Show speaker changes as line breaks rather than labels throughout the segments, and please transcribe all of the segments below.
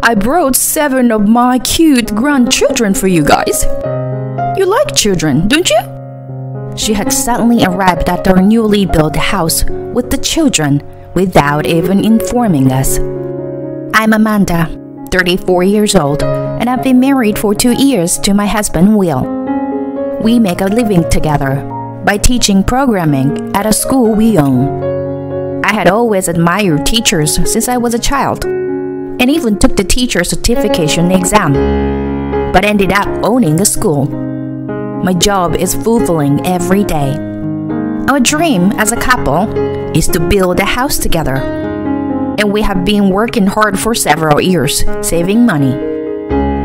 I brought 7 of my cute grandchildren for you guys. You like children, don't you? She had suddenly arrived at our newly built house with the children without even informing us. I'm Amanda, 34 years old, and I've been married for 2 years to my husband, Will. We make a living together by teaching programming at a school we own. I had always admired teachers since I was a child, and even took the teacher certification exam, but ended up owning a school. My job is fulfilling every day. Our dream as a couple is to build a house together, and we have been working hard for several years, saving money.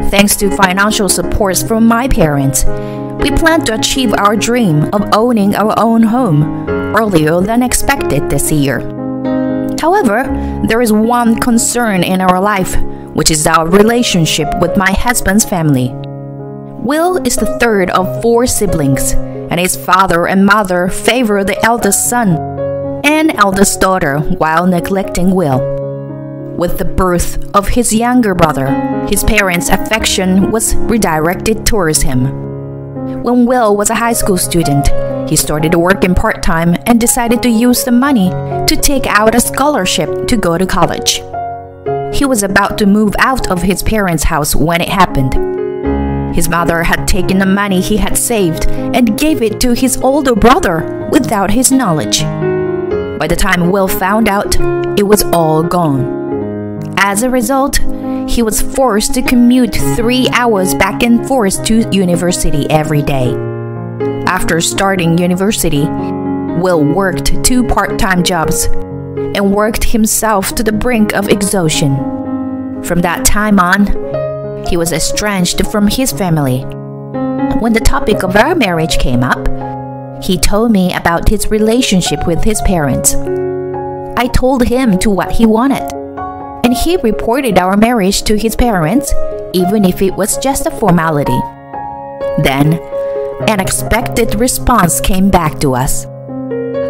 Thanks to financial supports from my parents, we plan to achieve our dream of owning our own home earlier than expected this year. However, there is one concern in our life, which is our relationship with my husband's family. Will is the third of 4 siblings, and his father and mother favor the eldest son and eldest daughter while neglecting Will. With the birth of his younger brother, his parents' affection was redirected towards him. When Will was a high school student, he started working part-time and decided to use the money to take out a scholarship to go to college. He was about to move out of his parents' house when it happened. His mother had taken the money he had saved and gave it to his older brother without his knowledge. By the time Will found out, it was all gone. As a result, he was forced to commute 3 hours back and forth to university every day. After starting university, Will worked 2 part-time jobs and worked himself to the brink of exhaustion. From that time on, he was estranged from his family. When the topic of our marriage came up, he told me about his relationship with his parents. I told him to what he wanted, and he reported our marriage to his parents, even if it was just a formality. Then, an unexpected response came back to us.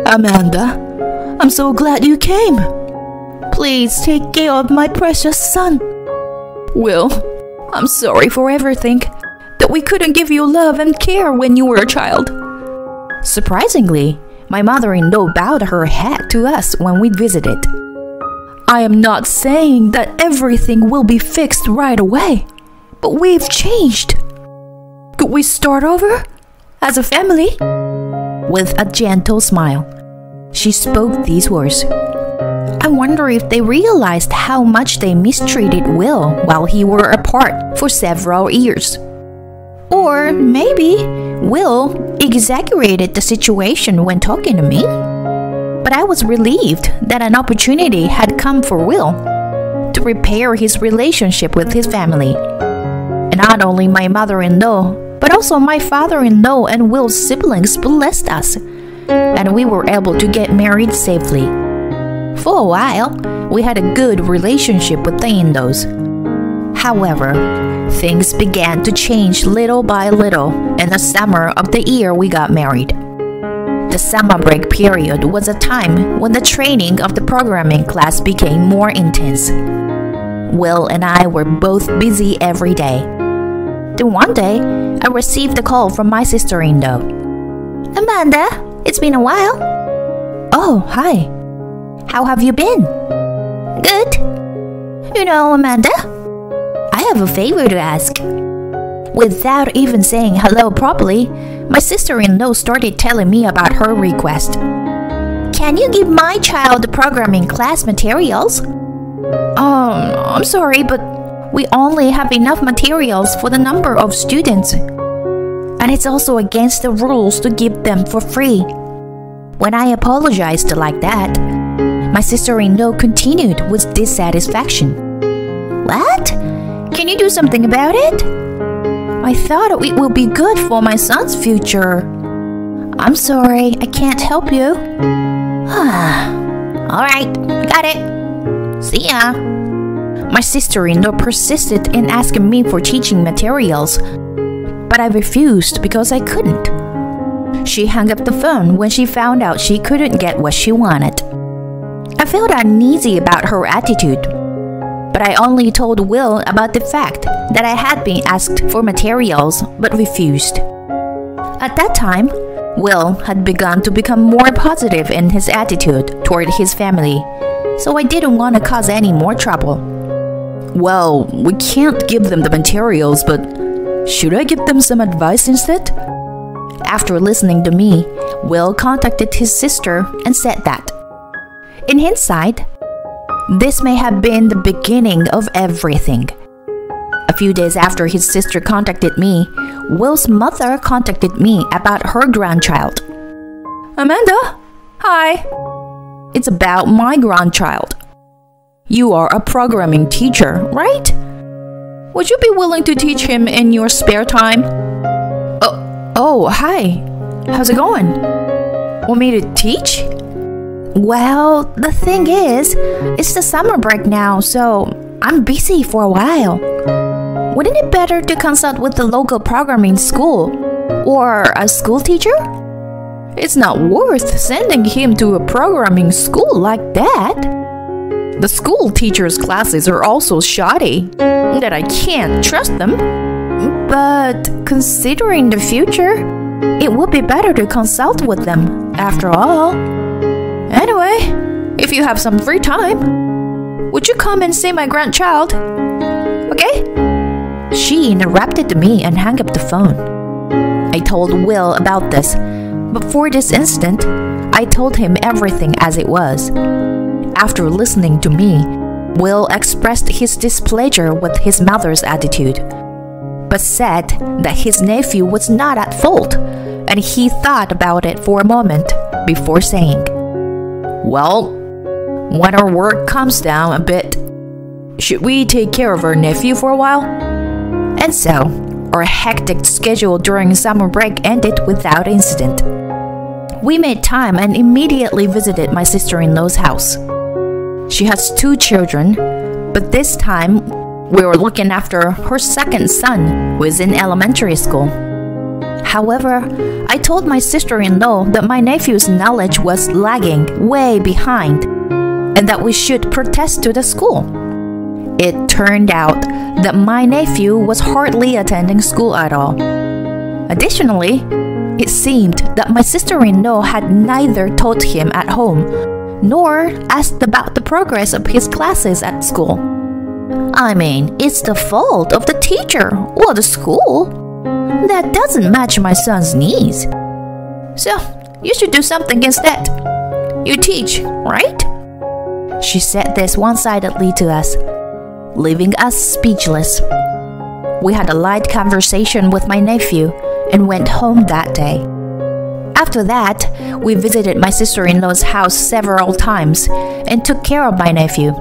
Amanda, I'm so glad you came. Please take care of my precious son. Will, I'm sorry for everything, that we couldn't give you love and care when you were a child. Surprisingly, my mother-in-law bowed her head to us when we visited. I am not saying that everything will be fixed right away, but we've changed. Could we start over as a family? With a gentle smile, she spoke these words. I wonder if they realized how much they mistreated Will while he were apart for several years. Or maybe Will exaggerated the situation when talking to me. But I was relieved that an opportunity had come for Will to repair his relationship with his family. And not only my mother-in-law, but also my father-in-law and Will's siblings blessed us, and we were able to get married safely. For a while, we had a good relationship with the in-laws. However, things began to change little by little in the summer of the year we got married. The summer break period was a time when the training of the programming class became more intense. Will and I were both busy every day. Then one day, I received a call from my sister-in-law. Amanda, it's been a while. Oh, hi. How have you been? Good. You know, Amanda, I have a favor to ask. Without even saying hello properly, my sister-in-law started telling me about her request. Can you give my child the programming class materials? I'm sorry, but we only have enough materials for the number of students. And it's also against the rules to give them for free. When I apologized like that, my sister-in-law continued with dissatisfaction. What? Can you do something about it? I thought it will be good for my son's future. I'm sorry, I can't help you. Alright, got it. See ya. My sister-in-law persisted in asking me for teaching materials, but I refused because I couldn't. She hung up the phone when she found out she couldn't get what she wanted. I felt uneasy about her attitude, but I only told Will about the fact that I had been asked for materials but refused. At that time, Will had begun to become more positive in his attitude toward his family, so I didn't want to cause any more trouble.
Well, we can't give them the materials, but should I give them some advice instead?
After listening to me, Will contacted his sister and said that, in hindsight, this may have been the beginning of everything. A few days after his sister contacted me, Will's mother contacted me about her grandchild.
Amanda? Hi.
It's about my grandchild.
You are a programming teacher, right? Would you be willing to teach him in your spare time?
Oh, hi. How's it going? Want me to teach? Well, the thing is, it's the summer break now, so I'm busy for a while. Wouldn't it be better to consult with the local programming school or a school teacher?
It's not worth sending him to a programming school like that. The school teacher's classes are also shoddy, that I can't trust them.
But considering the future, it would be better to consult with them, after all.
Anyway, if you have some free time, would you come and see my grandchild? Okay?
She interrupted me and hung up the phone. I told Will about this, but for this incident, I told him everything as it was. After listening to me, Will expressed his displeasure with his mother's attitude, but said that his nephew was not at fault, and he thought about it for a moment before saying,
well, when our work comes down a bit, should we take care of our nephew for a while?
And so, our hectic schedule during summer break ended without incident. We made time and immediately visited my sister-in-law's house. She has 2 children, but this time we were looking after her second son, who is in elementary school. However, I told my sister-in-law that my nephew's knowledge was lagging way behind and that we should protest to the school. It turned out that my nephew was hardly attending school at all. Additionally, it seemed that my sister-in-law had neither taught him at home nor asked about the progress of his classes at school. I mean, it's the fault of the teacher or the school. That doesn't match my son's needs. So, you should do something instead. You teach, right? She said this one-sidedly to us, leaving us speechless. We had a light conversation with my nephew and went home that day. After that, we visited my sister-in-law's house several times and took care of my nephew.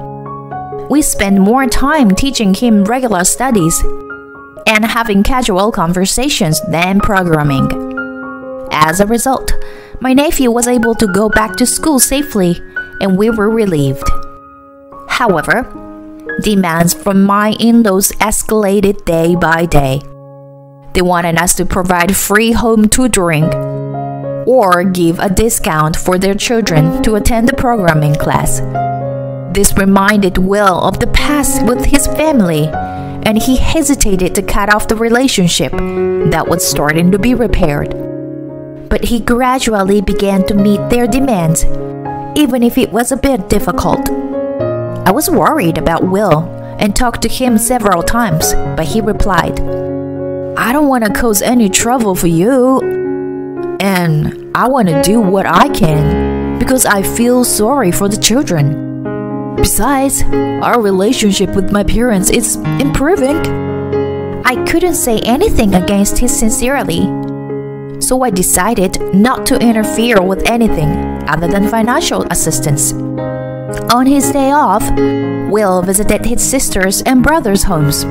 We spent more time teaching him regular studies and having casual conversations than programming. As a result, my nephew was able to go back to school safely, and we were relieved. However, demands from my in-laws escalated day by day. They wanted us to provide free home tutoring or give a discount for their children to attend the programming class. This reminded Will of the past with his family, and he hesitated to cut off the relationship that was starting to be repaired. But he gradually began to meet their demands, even if it was a bit difficult. I was worried about Will and talked to him several times, but he replied, I don't want to cause any trouble for you, and I want to do what I can because I feel sorry for the children. Besides, our relationship with my parents is improving. I couldn't say anything against his sincerity, so I decided not to interfere with anything other than financial assistance. On his day off, Will visited his sisters' and brothers' homes.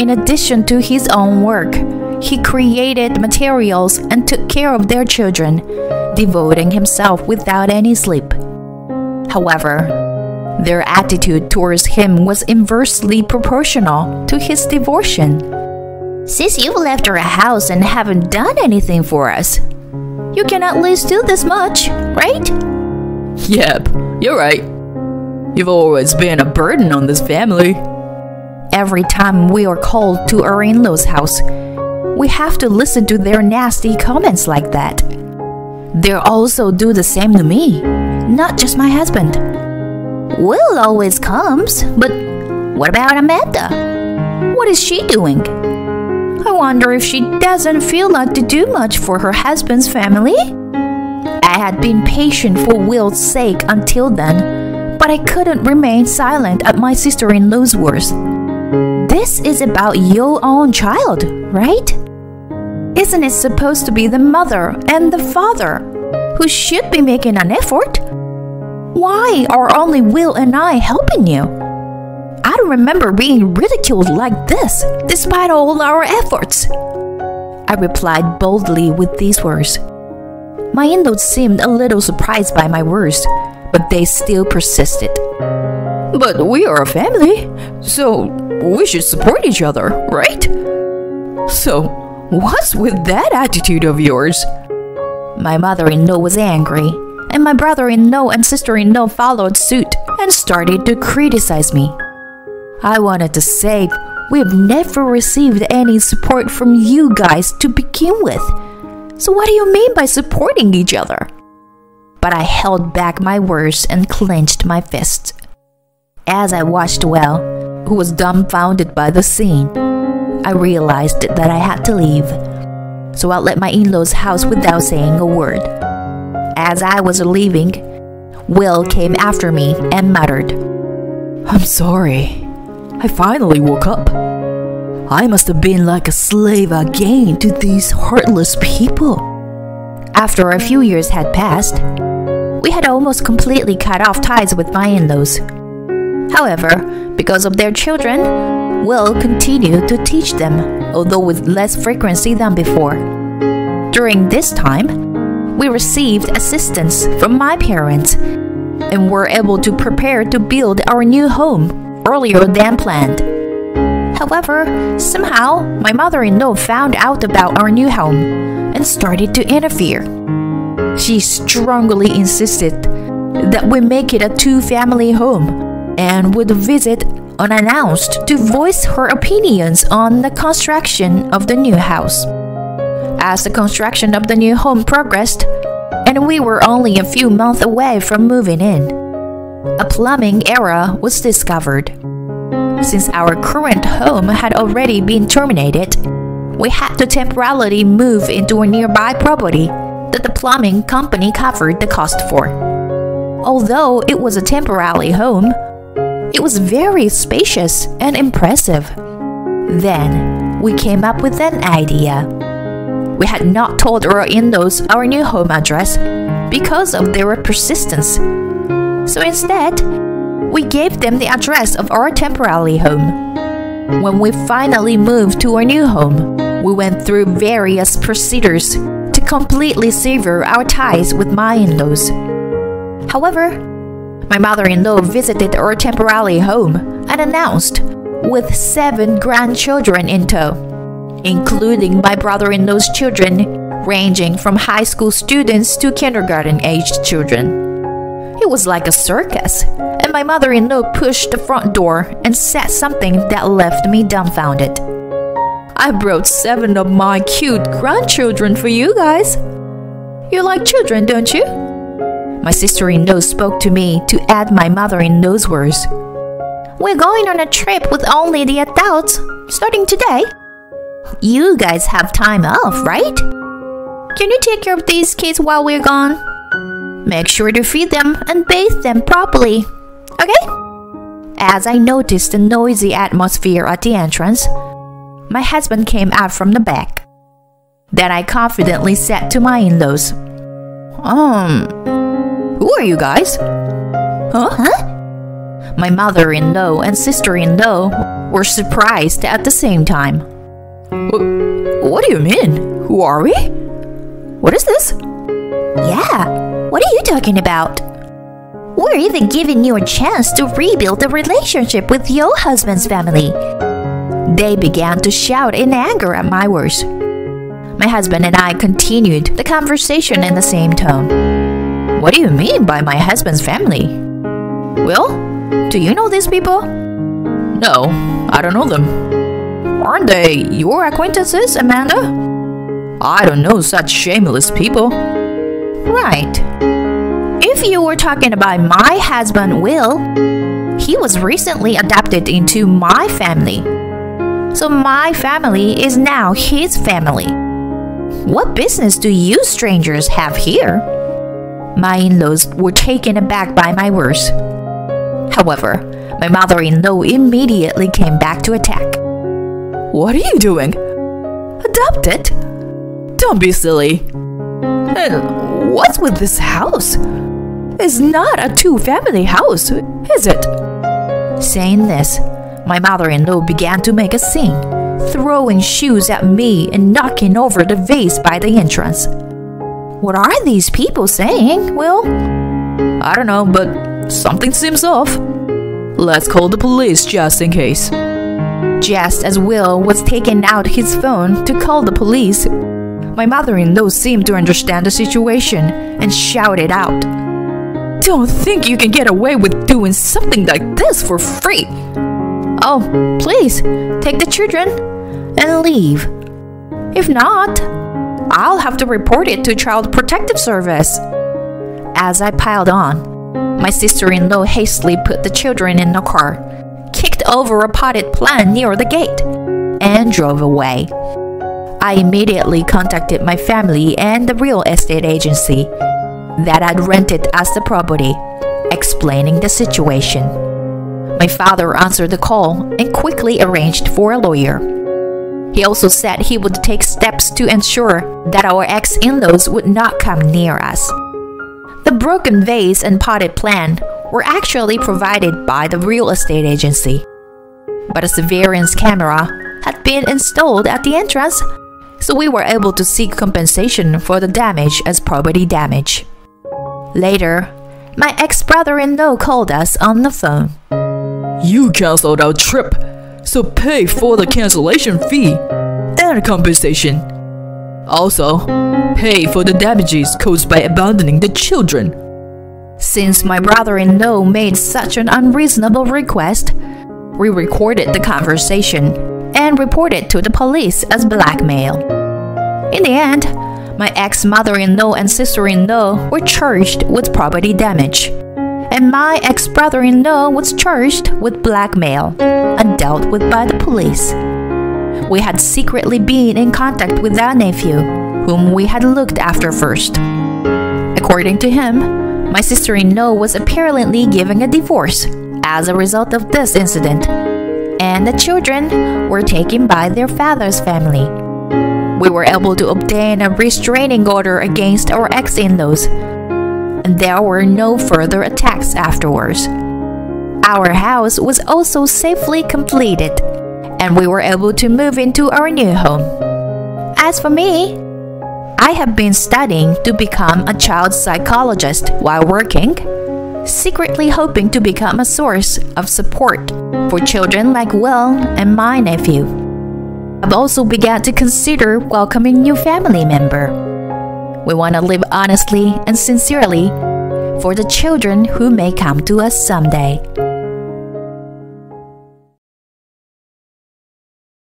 In addition to his own work, he created materials and took care of their children, devoting himself without any sleep. However, their attitude towards him was inversely proportional to his devotion. Since you've left our house and haven't done anything for us, you can at least do this much, right?
Yep, you're right. You've always been a burden on this family.
Every time we are called to our in-laws' house, we have to listen to their nasty comments like that. They also do the same to me, not just my husband. Will always comes, but what about Amanda? What is she doing? I wonder if she doesn't feel like to do much for her husband's family. I had been patient for Will's sake until then, but I couldn't remain silent at my sister-in-law's words. This is about your own child, right? Isn't it supposed to be the mother and the father who should be making an effort? Why are only Will and I helping you? I don't remember being ridiculed like this, despite all our efforts. I replied boldly with these words. My in-laws seemed a little surprised by my words, but they still persisted.
But we are a family, so we should support each other, right? So, what's with that attitude of yours?
My mother-in-law was angry, and my brother-in-law and sister-in-law followed suit and started to criticize me. I wanted to say, we've never received any support from you guys to begin with. So what do you mean by supporting each other? But I held back my words and clenched my fists. As I watched Will, who was dumbfounded by the scene, I realized that I had to leave. So I left my in-laws' house without saying a word. As I was leaving, Will came after me and muttered,
I'm sorry. I finally woke up. I must have been like a slave again to these heartless people.
After a few years had passed, we had almost completely cut off ties with my in-laws. However, because of their children, Will continued to teach them, although with less frequency than before. During this time, we received assistance from my parents and were able to prepare to build our new home earlier than planned. However, somehow, my mother-in-law found out about our new home and started to interfere. She strongly insisted that we make it a two-family home and would visit unannounced to voice her opinions on the construction of the new house. As the construction of the new home progressed, and we were only a few months away from moving in, a plumbing error was discovered. Since our current home had already been terminated, we had to temporarily move into a nearby property that the plumbing company covered the cost for. Although it was a temporary home, it was very spacious and impressive. Then we came up with an idea. We had not told our in-laws our new home address because of their persistence. So instead, we gave them the address of our temporary home. When we finally moved to our new home, we went through various procedures to completely sever our ties with my in-laws. However, my mother-in-law visited our temporary home and announced, with 7 grandchildren in tow, including my brother-in-law's children, ranging from high school students to kindergarten-aged children. It was like a circus, and my mother-in-law pushed the front door and said something that left me dumbfounded.
I brought 7 of my cute grandchildren for you guys. You like children, don't you?
My sister-in-law spoke to me to add my mother-in-law's words. We're going on a trip with only the adults, starting today. You guys have time off, right? Can you take care of these kids while we're gone? Make sure to feed them and bathe them properly, okay? As I noticed the noisy atmosphere at the entrance, my husband came out from the back. Then I confidently said to my in-laws,
Who are you guys?
Huh? My mother-in-law and sister-in-law were surprised at the same time.
What do you mean? Who are we? What is this?
Yeah, what are you talking about? We're even giving you a chance to rebuild the relationship with your husband's family. They began to shout in anger at my words. My husband and I continued the conversation in the same tone.
What do you mean by my husband's family?
Well,
Do you know these people?
No, I don't know them.
Aren't they your acquaintances, Amanda?
I don't know such shameless people.
Right. If you were talking about my husband, Will, he was recently adopted into my family. So my family is now his family. What business do you strangers have here? My in-laws were taken aback by my words. However, my mother-in-law immediately came back to attack.
What are you doing? Adopted? Don't be silly. And what's with this house? It's not a two-family house, is it?
Saying this, my mother-in-law began to make a scene, throwing shoes at me and knocking over the vase by the entrance. What are these people saying, Will?
I don't know, but something seems off. Let's call the police just in case.
Just as Will was taking out his phone to call the police, my mother-in-law seemed to understand the situation and shouted out,
"Don't think you can get away with doing something like this for free.
Oh, please, take the children and leave. If not, I'll have to report it to Child Protective Service." As I piled on, my sister-in-law hastily put the children in the car, kicked over a potted plant near the gate, and drove away. I immediately contacted my family and the real estate agency that had rented us the property, explaining the situation. My father answered the call and quickly arranged for a lawyer. He also said he would take steps to ensure that our ex-in-laws would not come near us. The broken vase and potted plant were actually provided by the real estate agency, but a surveillance camera had been installed at the entrance, so we were able to seek compensation for the damage as property damage. Later, my ex-brother-in-law called us on the phone.
"You canceled our trip, so pay for the cancellation fee and compensation. Also, pay for the damages caused by abandoning the children."
Since my brother-in-law made such an unreasonable request, we recorded the conversation and reported to the police as blackmail. In the end, my ex-mother-in-law and sister-in-law were charged with property damage, and my ex-brother-in-law was charged with blackmail and dealt with by the police. We had secretly been in contact with our nephew, whom we had looked after first. According to him, my sister-in-law was apparently giving a divorce as a result of this incident, and the children were taken by their father's family. We were able to obtain a restraining order against our ex-in-laws, and there were no further attacks afterwards. Our house was also safely completed, and we were able to move into our new home. As for me, I have been studying to become a child psychologist while working, secretly hoping to become a source of support for children like Will and my nephew. I've also begun to consider welcoming new family member. We want to live honestly and sincerely for the children who may come to us someday.